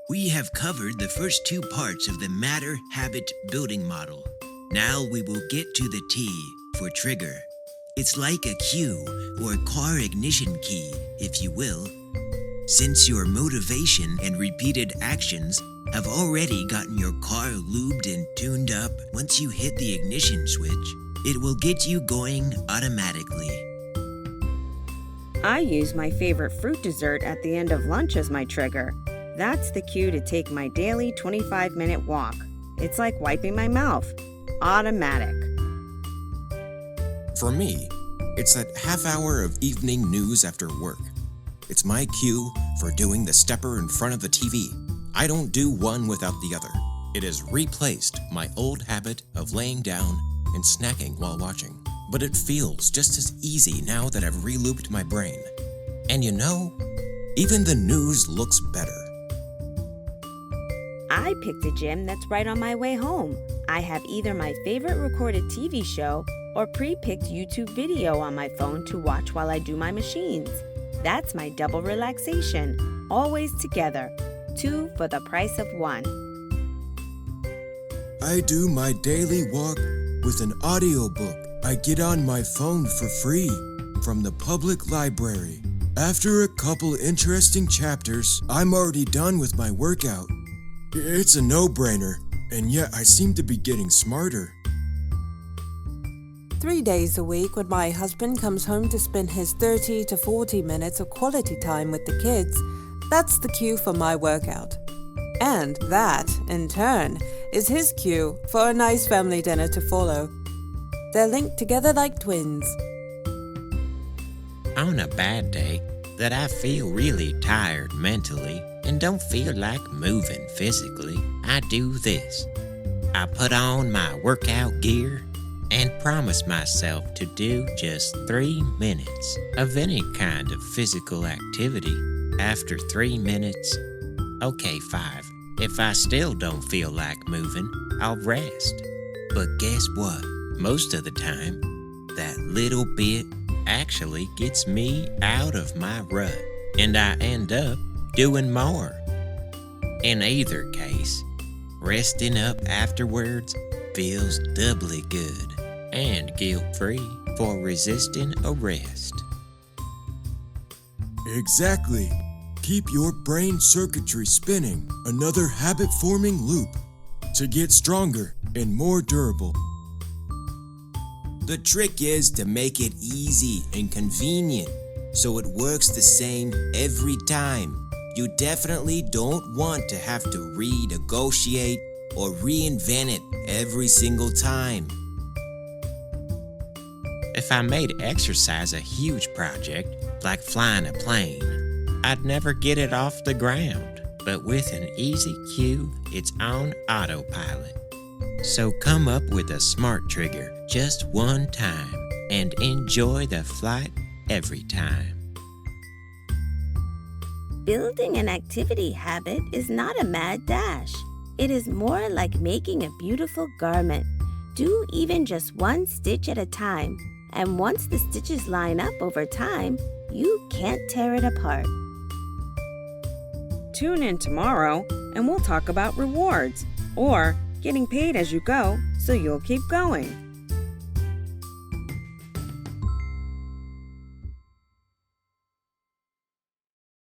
We have covered the first two parts of the matter-habit building model. Now we will get to the T for trigger. It's like a cue or car ignition key, if you will. Since your motivation and repeated actions have already gotten your car lubed and tuned up, once you hit the ignition switch, it will get you going automatically. I use my favorite fruit dessert at the end of lunch as my trigger. That's the cue to take my daily 25-minute walk. It's like wiping my mouth. Automatic. For me, it's that half hour of evening news after work. It's my cue for doing the stepper in front of the TV. I don't do one without the other. It has replaced my old habit of laying down and snacking while watching. But it feels just as easy now that I've re-looped my brain. And you know, even the news looks better. I picked a gym that's right on my way home. I have either my favorite recorded TV show or pre-picked YouTube video on my phone to watch while I do my machines. That's my double relaxation, always together. 2 for the price of 1. I do my daily walk with an audiobook I get on my phone for free from the public library. After a couple interesting chapters, I'm already done with my workout. It's a no-brainer, and yet I seem to be getting smarter. 3 days a week when my husband comes home to spend his 30 to 40 minutes of quality time with the kids, that's the cue for my workout. And that, in turn, is his cue for a nice family dinner to follow. They're linked together like twins. On a bad day that I feel really tired mentally and don't feel like moving physically, I do this. I put on my workout gear and promise myself to do just 3 minutes of any kind of physical activity. After 3 minutes, okay, 5. If I still don't feel like moving, I'll rest. But guess what? Most of the time, that little bit actually gets me out of my rut, and I end up doing more. In either case, resting up afterwards feels doubly good and guilt-free for resisting arrest. Exactly. Keep your brain circuitry spinning, another habit-forming loop, to get stronger and more durable. The trick is to make it easy and convenient, so it works the same every time. You definitely don't want to have to renegotiate or reinvent it every single time. If I made exercise a huge project, like flying a plane, I'd never get it off the ground. But with an easy cue, it's on autopilot. So come up with a smart trigger just one time and enjoy the flight every time. Building an activity habit is not a mad dash. It is more like making a beautiful garment. Do even just one stitch at a time, and once the stitches line up over time, you can't tear it apart. Tune in tomorrow and we'll talk about rewards or getting paid as you go so you'll keep going.